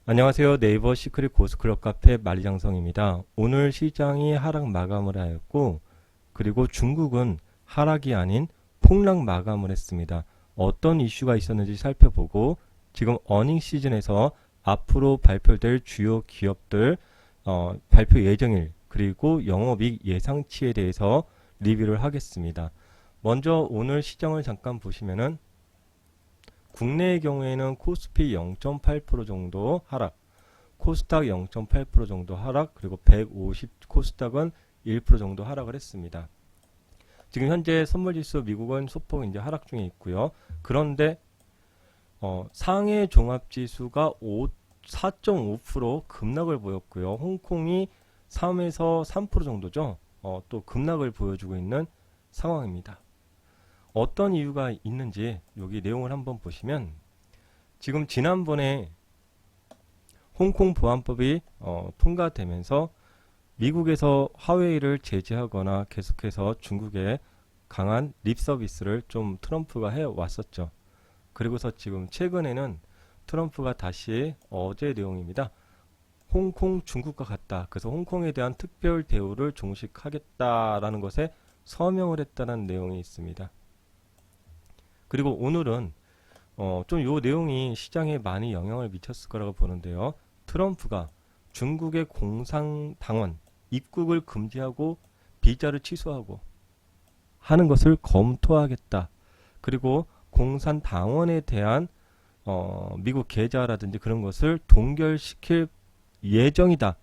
안녕하세요. 네이버 시크릿 고스클럽 카페 만리장성입니다. 오늘 시장이 하락 마감을 하였고, 그리고 중국은 하락이 아닌 폭락 마감을 했습니다. 어떤 이슈가 있었는지 살펴보고, 지금 어닝 시즌에서 앞으로 발표될 주요 기업들 발표 예정일, 그리고 영업이익 예상치에 대해서 리뷰를 하겠습니다. 먼저 오늘 시장을 잠깐 보시면은 국내의 경우에는 코스피 0.8% 정도 하락, 코스닥 0.8% 정도 하락, 그리고 150 코스닥은 1% 정도 하락을 했습니다. 지금 현재 선물지수 미국은 소폭 이제 하락 중에 있고요. 그런데 상해 종합지수가 4.5% 급락을 보였고요. 홍콩이 3에서 3% 정도죠. 또 급락을 보여주고 있는 상황입니다. 어떤 이유가 있는지 여기 내용을 한번 보시면 지금 지난번에 홍콩 보안법이 통과되면서 미국에서 화웨이를 제재하거나 계속해서 중국에 강한 립 서비스를 좀 트럼프가 해왔었죠. 그리고서 지금 최근에는 트럼프가 다시 어제 내용입니다. 홍콩 중국과 같다. 그래서 홍콩에 대한 특별 대우를 종식하겠다라는 것에 서명을 했다는 내용이 있습니다. 그리고 오늘은 좀 요 내용이 시장에 많이 영향을 미쳤을 거라고 보는데요. 트럼프가 중국의 공산당원 입국을 금지하고 비자를 취소하고 하는 것을 검토하겠다. 그리고 공산당원에 대한 미국 계좌라든지 그런 것을 동결시킬 예정이다.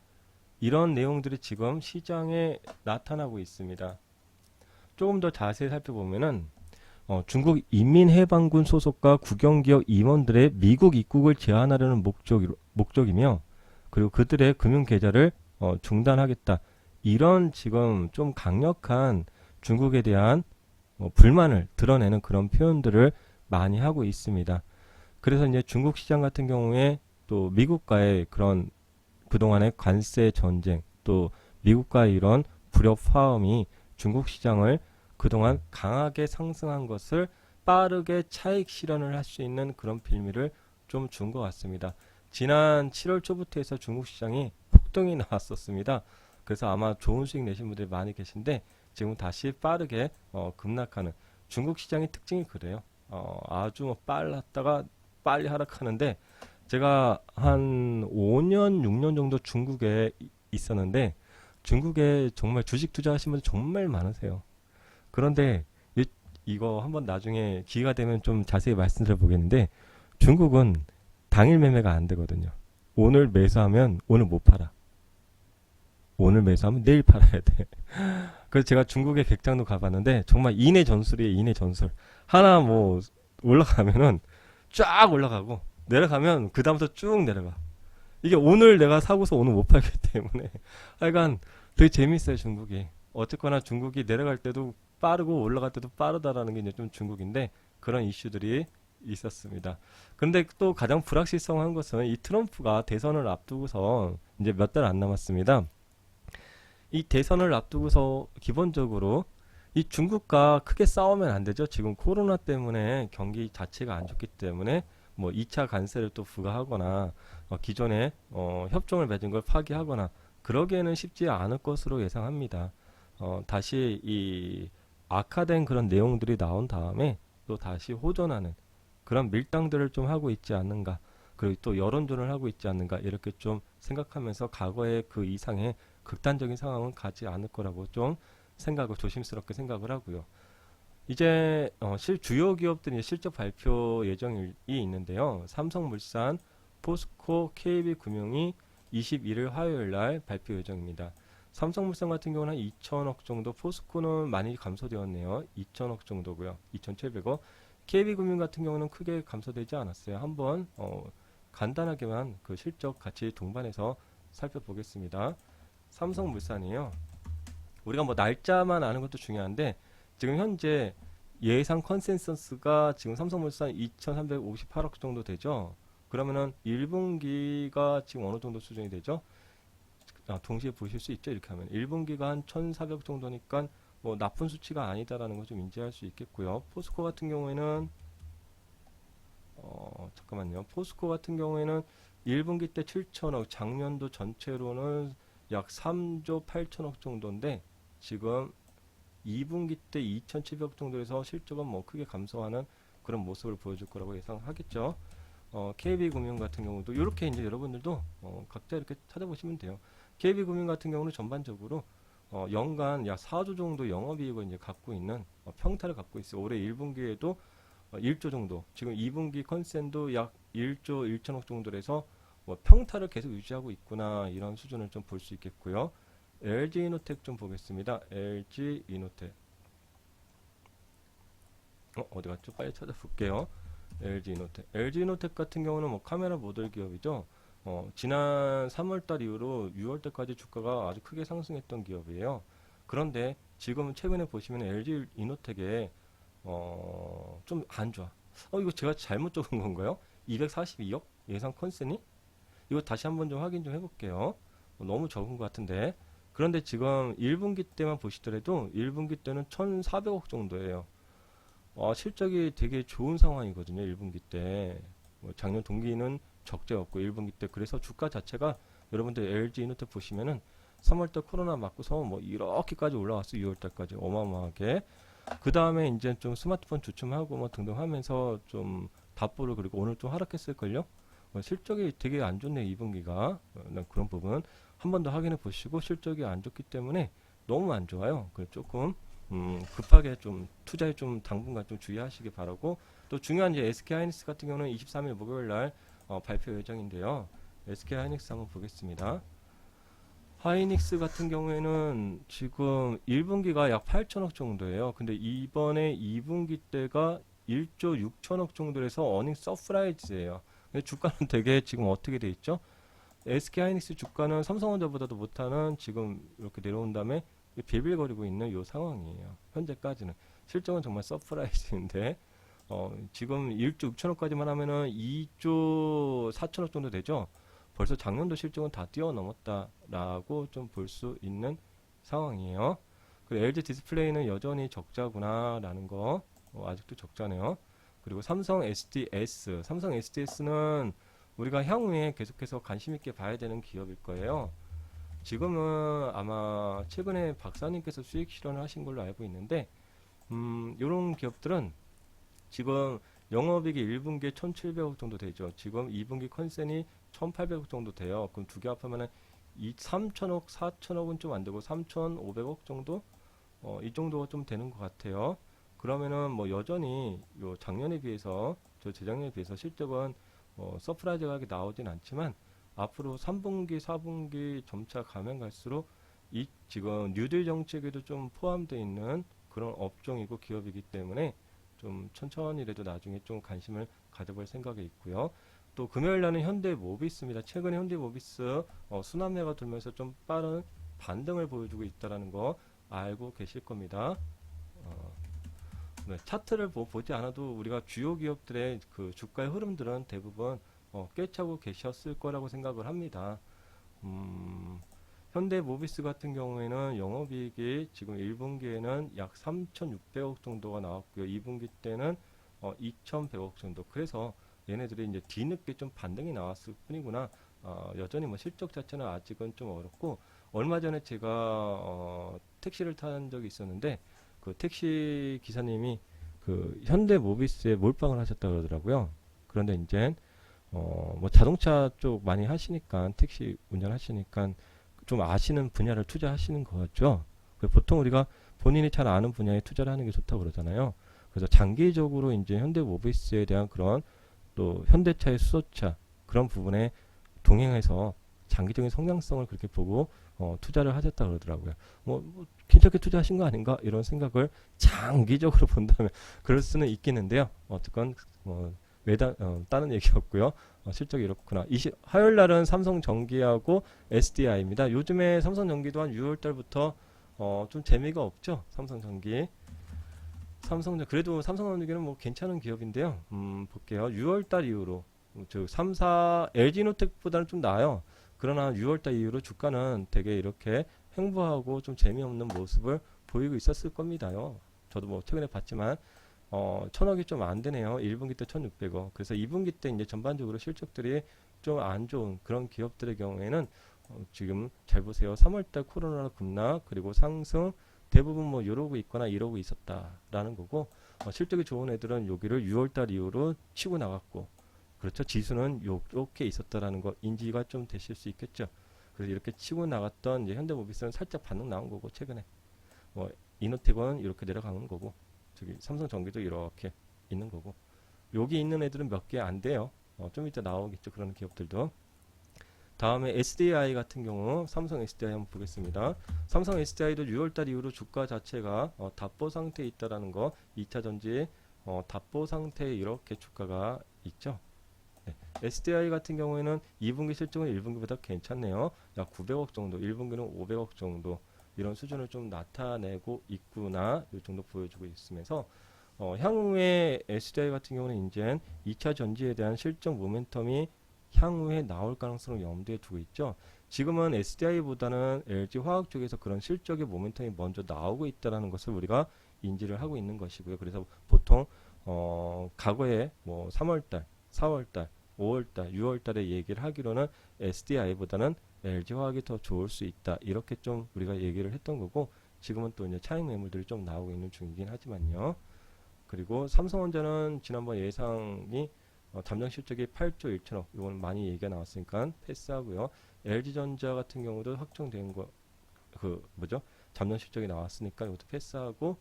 이런 내용들이 지금 시장에 나타나고 있습니다. 조금 더 자세히 살펴보면은 중국 인민해방군 소속과 국영기업 임원들의 미국 입국을 제한하려는 목적이며 그리고 그들의 금융계좌를 중단하겠다. 이런 지금 좀 강력한 중국에 대한 불만을 드러내는 그런 표현들을 많이 하고 있습니다. 그래서 이제 중국 시장 같은 경우에 또 미국과의 그런 그동안의 관세 전쟁 또 미국과의 이런 불협화음이 중국 시장을 그동안 강하게 상승한 것을 빠르게 차익 실현을 할 수 있는 그런 빌미를 좀 준 것 같습니다. 지난 7월 초부터 해서 중국 시장이 폭등이 나왔었습니다. 그래서 아마 좋은 수익 내신 분들이 많이 계신데 지금 다시 빠르게 급락하는 중국 시장의 특징이 그래요. 아주 빨랐다가 빨리 하락하는데 제가 한 5년, 6년 정도 중국에 있었는데 중국에 정말 주식 투자하시는 분들 정말 많으세요. 그런데 이거 한번 나중에 기회가 되면 좀 자세히 말씀드려 보겠는데 중국은 당일 매매가 안 되거든요. 오늘 매수하면 오늘 못 팔아. 오늘 매수하면 내일 팔아야 돼. 그래서 제가 중국의 백장도 가봤는데 정말 인해 전술이에요. 인해 전술. 하나 뭐 올라가면은 쫙 올라가고 내려가면 그 다음부터 쭉 내려가. 이게 오늘 내가 사고서 오늘 못 팔기 때문에 하여간 되게 재밌어요 중국이. 어쨌거나 중국이 내려갈 때도 빠르고 올라갈 때도 빠르다라는 게 이제 좀 중국인데 그런 이슈들이 있었습니다. 그런데 또 가장 불확실성한 것은 이 트럼프가 대선을 앞두고서 이제 몇 달 안 남았습니다. 이 대선을 앞두고서 기본적으로 이 중국과 크게 싸우면 안 되죠. 지금 코로나 때문에 경기 자체가 안 좋기 때문에 뭐 2차 관세를 또 부과하거나 기존에 협정을 맺은 걸 파기하거나 그러기에는 쉽지 않을 것으로 예상합니다. 다시 이 악화된 그런 내용들이 나온 다음에 또 다시 호전하는 그런 밀당들을 좀 하고 있지 않는가. 그리고 또 여론전을 하고 있지 않는가. 이렇게 좀 생각하면서 과거의 그 이상의 극단적인 상황은 가지 않을 거라고 좀 생각을 조심스럽게 생각을 하고요. 이제 주요 기업들이 실적 발표 예정이 있는데요. 삼성물산, 포스코, KB금융이 21일 화요일 날 발표 예정입니다. 삼성물산 같은 경우는 한 2천억 정도, 포스코는 많이 감소되었네요. 2천억 정도고요. 2,700억. KB금융 같은 경우는 크게 감소되지 않았어요. 한번 간단하게만 그 실적 같이 동반해서 살펴보겠습니다. 삼성물산이요. 우리가 뭐 날짜만 아는 것도 중요한데 지금 현재 예상 컨센서스가 지금 삼성물산 2,358억 정도 되죠. 그러면은 1분기가 지금 어느 정도 수준이 되죠? 동시에 보실 수 있죠. 이렇게 하면 1분기가 한 1,400 정도니까 뭐 나쁜 수치가 아니다라는 걸 좀 인지할 수 있겠고요. 포스코 같은 경우에는 잠깐만요. 포스코 같은 경우에는 1분기 때 7천억, 작년도 전체로는 약 3조 8천억 정도인데 지금 2분기 때 2,700억 정도에서 실적은 뭐 크게 감소하는 그런 모습을 보여줄 거라고 예상하겠죠. KB금융 같은 경우도 이렇게 이제 여러분들도 각자 이렇게 찾아보시면 돼요. KB금융 같은 경우는 전반적으로 연간 약 4조 정도 영업이익을 이제 갖고 있는 평타를 갖고 있어요. 올해 1분기에도 1조 정도, 지금 2분기 컨센도 약 1조 1천억 정도에서 뭐 평타를 계속 유지하고 있구나, 이런 수준을 좀 볼 수 있겠고요. LG이노텍 좀 보겠습니다. LG이노텍 어디 갔죠? 빨리 찾아볼게요. LG이노텍 같은 경우는 뭐 카메라 모듈 기업이죠. 지난 3월달 이후로 6월달까지 주가가 아주 크게 상승했던 기업이에요. 그런데 지금 최근에 보시면 LG이노텍에 좀 안 좋아. 이거 제가 잘못 적은 건가요? 242억 예상 컨센이? 이거 다시 한번 좀 확인 좀 해볼게요. 너무 적은 것 같은데. 그런데 지금 1분기 때만 보시더라도 1분기 때는 1,400억 정도예요. 실적이 되게 좋은 상황이거든요. 1분기 때. 작년 동기는 적자였고 1분기 때, 그래서 주가 자체가 여러분들 LG이노텍 보시면은 3월달 코로나 맞고서 뭐 이렇게까지 올라왔어요. 6월달까지 어마어마하게. 그 다음에 이제 좀 스마트폰 주춤하고 뭐 등등 하면서 좀 답보를, 그리고 오늘 좀 하락했을걸요. 실적이 되게 안 좋네 2분기가. 그런 부분 한 번 더 확인해 보시고, 실적이 안 좋기 때문에 너무 안 좋아요. 그래서 조금 급하게 좀 투자에 좀 당분간 좀 주의하시기 바라고, 또 중요한 이제 SK하이닉스 같은 경우는 23일 목요일 날 발표 예정인데요. SK하이닉스 한번 보겠습니다. 하이닉스 같은 경우에는 지금 1분기가 약 8천억 정도예요. 근데 이번에 2분기 때가 1조 6천억 정도에서 어닝 서프라이즈예요. 근데 주가는 되게 지금 어떻게 돼 있죠? SK하이닉스 주가는 삼성전자보다도 못하는 지금 이렇게 내려온 다음에 빌빌거리고 있는 이 상황이에요. 현재까지는. 실적은 정말 서프라이즈인데 지금 1조 6천억까지만 하면은 2조 4천억 정도 되죠. 벌써 작년도 실적은 다 뛰어넘었다라고 좀 볼 수 있는 상황이에요. 그리고 LG 디스플레이는 여전히 적자구나라는 거, 아직도 적자네요. 그리고 삼성 SDS는 우리가 향후에 계속해서 관심 있게 봐야 되는 기업일 거예요. 지금은 아마 최근에 박사님께서 수익 실현을 하신 걸로 알고 있는데, 이런 기업들은 지금 영업이익이 1분기에 1,700억 정도 되죠. 지금 2분기 컨센이 1,800억 정도 돼요. 그럼 두 개 합하면은 3천억, 4천억은 좀 안 되고 3,500억 정도? 이 정도가 좀 되는 것 같아요. 그러면은 뭐 여전히 요 작년에 비해서, 저 재작년에 비해서 실적은 서프라이즈하게 나오진 않지만, 앞으로 3분기, 4분기 점차 가면 갈수록 이 지금 뉴딜 정책에도 좀 포함되어 있는 그런 업종이고 기업이기 때문에 좀 천천히라도 나중에 좀 관심을 가져볼 생각이 있고요. 또 금요일 날은 현대모비스입니다. 최근에 현대모비스 순환매가 돌면서 좀 빠른 반등을 보여주고 있다는 거 알고 계실 겁니다. 네, 차트를 보지 않아도 우리가 주요 기업들의 그 주가의 흐름들은 대부분 꿰차고 계셨을 거라고 생각을 합니다. 현대모비스 같은 경우에는 영업이익이 지금 1분기에는 약 3,600억 정도가 나왔고요. 2분기 때는 2,100억 정도. 그래서 얘네들이 이제 뒤늦게 좀 반등이 나왔을 뿐이구나. 여전히 뭐 실적 자체는 아직은 좀 어렵고, 얼마 전에 제가 택시를 탄 적이 있었는데, 그 택시 기사님이 그 현대모비스에 몰빵을 하셨다 그러더라고요. 그런데 이제 뭐 자동차 쪽 많이 하시니까, 택시 운전하시니까 좀 아시는 분야를 투자하시는 거죠. 보통 우리가 본인이 잘 아는 분야에 투자를 하는 게 좋다고 그러잖아요. 그래서 장기적으로 이제 현대모비스에 대한 그런, 또 현대차의 수소차 그런 부분에 동행해서 장기적인 성장성을 그렇게 보고 투자를 하셨다 그러더라고요. 뭐 괜찮게 투자하신 거 아닌가, 이런 생각을 장기적으로 본다면 그럴 수는 있겠는데요. 어쨌건 다른 얘기였고요. 실적이 이렇구나. 화요일 날은 삼성전기하고 SDI입니다. 요즘에 삼성전기도 한 6월 달부터 좀 재미가 없죠. 그래도 삼성전기는 뭐 괜찮은 기업인데요. 볼게요. 6월 달 이후로 저 3사 LG노텍보다는 좀 나아요. 그러나 6월 달 이후로 주가는 되게 이렇게 횡보하고 좀 재미없는 모습을 보이고 있었을 겁니다요. 저도 뭐 최근에 봤지만 1,000억이 좀 안 되네요. 1분기 때 1,600억. 그래서 2분기 때 이제 전반적으로 실적들이 좀 안 좋은 그런 기업들의 경우에는 지금 잘 보세요. 3월달 코로나 급락 그리고 상승 대부분 뭐 이러고 있거나 이러고 있었다라는 거고 실적이 좋은 애들은 여기를 6월달 이후로 치고 나갔고 그렇죠. 지수는 이렇게 있었다라는 거 인지가 좀 되실 수 있겠죠. 그래서 이렇게 치고 나갔던 이제 현대모비스는 살짝 반등 나온 거고 최근에 뭐 이노텍은 이렇게 내려가는 거고 저기 삼성전기도 이렇게 있는 거고 여기 있는 애들은 몇 개 안 돼요. 좀 이따 나오겠죠. 그런 기업들도. 다음에 SDI 같은 경우 삼성 SDI 한번 보겠습니다. 삼성 SDI도 6월달 이후로 주가 자체가 답보 상태에 있다라는 거 2차 전지 답보 상태에 이렇게 주가가 있죠. 네. SDI 같은 경우에는 2분기 실적은 1분기보다 괜찮네요. 약 900억 정도, 1분기는 500억 정도 이런 수준을 좀 나타내고 있구나 이 정도 보여주고 있으면서 향후에 SDI 같은 경우는 이제 2차 전지에 대한 실적 모멘텀이 향후에 나올 가능성을 염두에 두고 있죠. 지금은 SDI보다는 LG화학 쪽에서 그런 실적의 모멘텀이 먼저 나오고 있다는 것을 우리가 인지를 하고 있는 것이고요. 그래서 보통 과거에 뭐 3월달, 4월달, 5월달, 6월달에 얘기를 하기로는 SDI보다는 LG화학이 더 좋을 수 있다. 이렇게 좀 우리가 얘기를 했던 거고 지금은 또 이제 차익 매물들이 좀 나오고 있는 중이긴 하지만요. 그리고 삼성전자는 지난번 예상이 잠정 실적이 8조 1천억 이건 많이 얘기가 나왔으니까 패스하고요. LG전자 같은 경우도 확정된 거 뭐죠? 잠정 실적이 나왔으니까 이것도 패스하고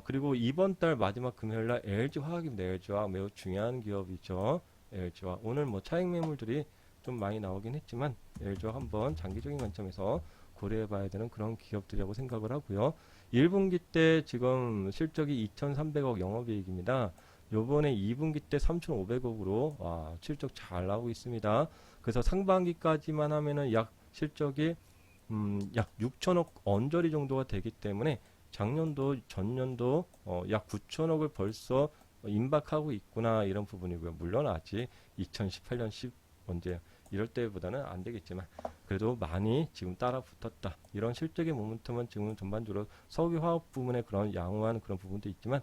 그리고 이번 달 마지막 금요일 날 LG화학입니다. LG화학 매우 중요한 기업이죠. LG화학 오늘 뭐 차익 매물들이 좀 많이 나오긴 했지만 LG화학 한번 장기적인 관점에서 고려해 봐야 되는 그런 기업들이라고 생각을 하고요. 1분기 때 지금 실적이 2,300억 영업이익입니다. 요번에 2분기 때 3,500억으로 실적 잘 나오고 있습니다. 그래서 상반기까지만 하면은 약 실적이 약 6천억 언저리 정도가 되기 때문에 작년도 전년도 약 9천억을 벌써 임박하고 있구나 이런 부분이고요. 물론 아직 2018년 10 언제 이럴 때보다는 안 되겠지만 그래도 많이 지금 따라 붙었다. 이런 실적의 모멘텀은 지금 전반적으로 석유화학 부문의 그런 양호한 그런 부분도 있지만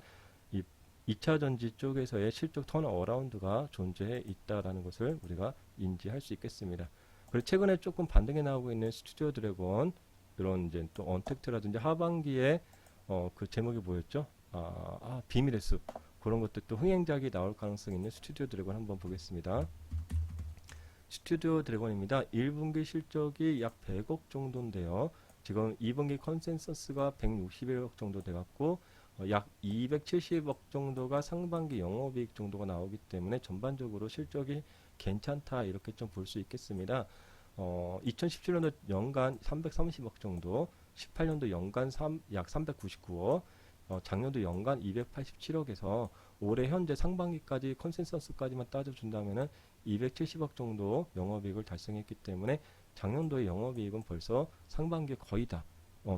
이 2차 전지 쪽에서의 실적 턴어라운드가 존재해 있다라는 것을 우리가 인지할 수 있겠습니다. 그리고 최근에 조금 반등해 나오고 있는 스튜디오 드래곤 이런 이제 또 언택트라든지 하반기에 그 제목이 뭐였죠? 비밀의 숲 그런 것들 또 흥행작이 나올 가능성이 있는 스튜디오 드래곤 한번 보겠습니다. 스튜디오 드래곤입니다. 1분기 실적이 약 100억 정도인데요. 지금 2분기 컨센서스가 161억 정도 돼갖고 약 270억 정도가 상반기 영업이익 정도가 나오기 때문에 전반적으로 실적이 괜찮다 이렇게 좀 볼 수 있겠습니다. 2017년도 연간 330억 정도, 18년도 연간 약 399억, 작년도 연간 287억에서 올해 현재 상반기까지 컨센서스까지만 따져준다면은 270억 정도 영업이익을 달성했기 때문에 작년도의 영업이익은 벌써 상반기에 거의 다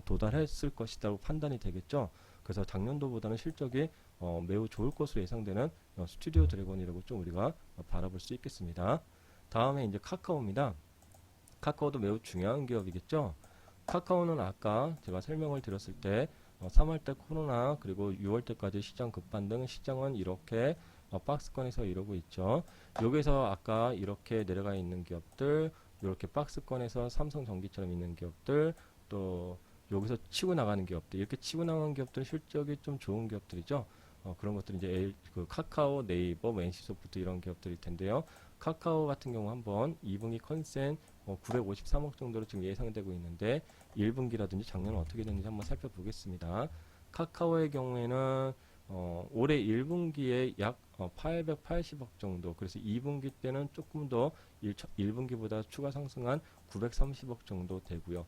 도달했을 것이라고 판단이 되겠죠. 그래서 작년도보다는 실적이 매우 좋을 것으로 예상되는 스튜디오 드래곤이라고 좀 우리가 바라볼 수 있겠습니다. 다음에 이제 카카오입니다. 카카오도 매우 중요한 기업이겠죠. 카카오는 아까 제가 설명을 드렸을 때 3월달 코로나 그리고 6월달까지 시장 급반등 시장은 이렇게 박스권에서 이러고 있죠. 여기서 아까 이렇게 내려가 있는 기업들 이렇게 박스권에서 삼성전기처럼 있는 기업들 또 여기서 치고 나가는 기업들 이렇게 치고 나가는 기업들 실적이 좀 좋은 기업들이죠. 그런 것들이 이제 카카오, 네이버, NC소프트 이런 기업들일 텐데요. 카카오 같은 경우 한번 2분기 컨센 953억 정도로 지금 예상되고 있는데 1분기라든지 작년은 어떻게 됐는지 한번 살펴보겠습니다. 카카오의 경우에는 올해 1분기에 약 880억 정도 그래서 2분기 때는 조금 더 1분기보다 추가 상승한 930억 정도 되고요.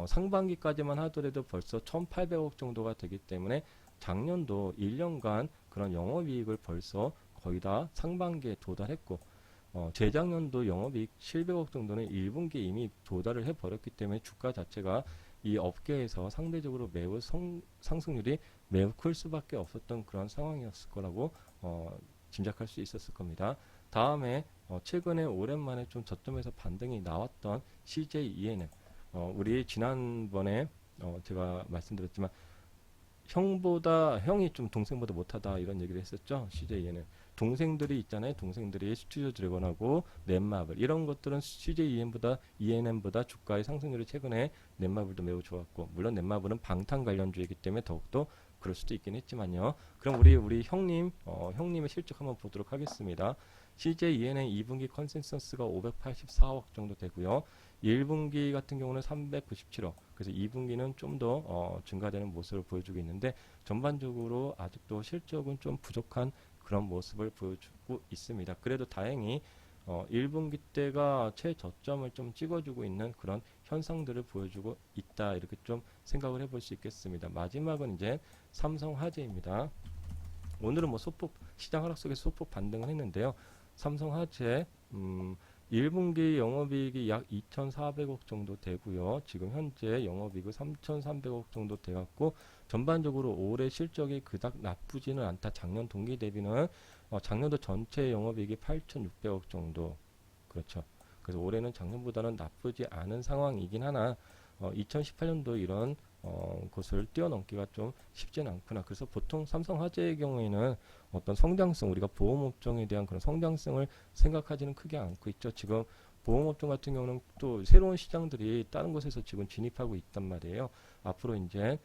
상반기까지만 하더라도 벌써 1800억 정도가 되기 때문에 작년도 1년간 그런 영업이익을 벌써 거의 다 상반기에 도달했고 재작년도 영업이익 700억 정도는 1분기에 이미 도달을 해버렸기 때문에 주가 자체가 이 업계에서 상대적으로 매우 상승률이 매우 클 수밖에 없었던 그런 상황이었을 거라고 짐작할 수 있었을 겁니다. 다음에 최근에 오랜만에 좀 저점에서 반등이 나왔던 CJ ENM 우리 지난번에 제가 말씀드렸지만 형이 좀 동생보다 못하다 이런 얘기를 했었죠. CJ에는 동생들이 있잖아요. 동생들이 스튜디오 드래곤하고 넷마블 이런 것들은 CJ ENM보다 주가의 상승률이 최근에 넷마블도 매우 좋았고, 물론 넷마블은 방탄 관련주이기 때문에 더욱더 그럴 수도 있긴 했지만요. 그럼 우리 형님 형님의 실적 한번 보도록 하겠습니다. CJENM 2분기 컨센서스가 584억 정도 되고요. 1분기 같은 경우는 397억. 그래서 2분기는 좀 더 증가되는 모습을 보여주고 있는데, 전반적으로 아직도 실적은 좀 부족한 그런 모습을 보여주고 있습니다. 그래도 다행히 1분기 때가 최저점을 좀 찍어주고 있는 그런 현상들을 보여주고 있다, 이렇게 좀 생각을 해볼 수 있겠습니다. 마지막은 이제 삼성화재입니다. 오늘은 뭐 소폭 시장 하락 속에서 소폭 반등을 했는데요. 삼성화재 1분기 영업이익이 약 2,400억 정도 되고요. 지금 현재 영업이익은 3,300억 정도 돼갖고, 전반적으로 올해 실적이 그닥 나쁘지는 않다. 작년 동기 대비는 작년도 전체 영업이익이 8,600억 정도. 그렇죠. 그래서 올해는 작년보다는 나쁘지 않은 상황이긴 하나 2018년도 이런 것을 뛰어넘기가 좀 쉽지는 않구나. 그래서 보통 삼성화재의 경우에는 어떤 성장성, 우리가 보험업종에 대한 그런 성장성을 생각하지는 크게 않고 있죠. 지금 보험업종 같은 경우는 또 새로운 시장들이 다른 곳에서 지금 진입하고 있단 말이에요. 앞으로 이제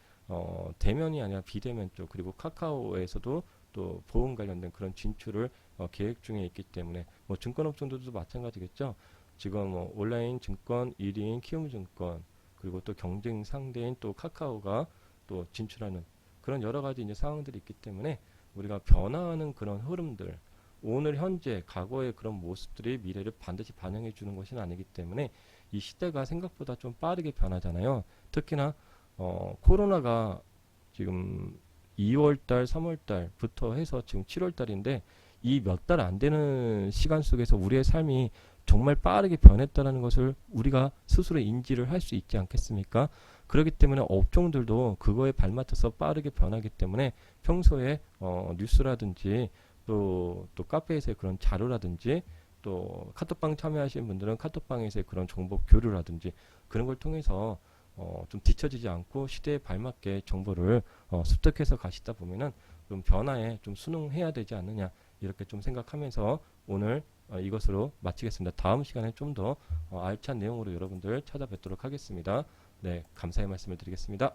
대면이 아니라 비대면 쪽, 그리고 카카오에서도 또 보험 관련된 그런 진출을 계획 중에 있기 때문에, 뭐 증권업종들도 마찬가지겠죠. 지금 온라인 증권 1위인 키움증권, 그리고 또 경쟁 상대인 또 카카오가 또 진출하는 그런 여러 가지 이제 상황들이 있기 때문에, 우리가 변화하는 그런 흐름들, 오늘 현재 과거의 그런 모습들이 미래를 반드시 반영해 주는 것은 아니기 때문에, 이 시대가 생각보다 좀 빠르게 변하잖아요. 특히나 코로나가 지금 2월달, 3월달부터 해서 지금 7월달인데, 이 몇 달 안 되는 시간 속에서 우리의 삶이 정말 빠르게 변했다는 것을 우리가 스스로 인지를 할 수 있지 않겠습니까? 그렇기 때문에 업종들도 그거에 발맞춰서 빠르게 변하기 때문에, 평소에 뉴스라든지 또 카페에서의 그런 자료라든지, 또 카톡방 참여하시는 분들은 카톡방에서의 그런 정보 교류라든지, 그런 걸 통해서 좀 뒤처지지 않고 시대에 발맞게 정보를 습득해서 가시다 보면은 좀 변화에 좀 순응해야 되지 않느냐, 이렇게 좀 생각하면서 오늘 이것으로 마치겠습니다. 다음 시간에 좀 더 알찬 내용으로 여러분들 찾아뵙도록 하겠습니다. 네, 감사의 말씀을 드리겠습니다.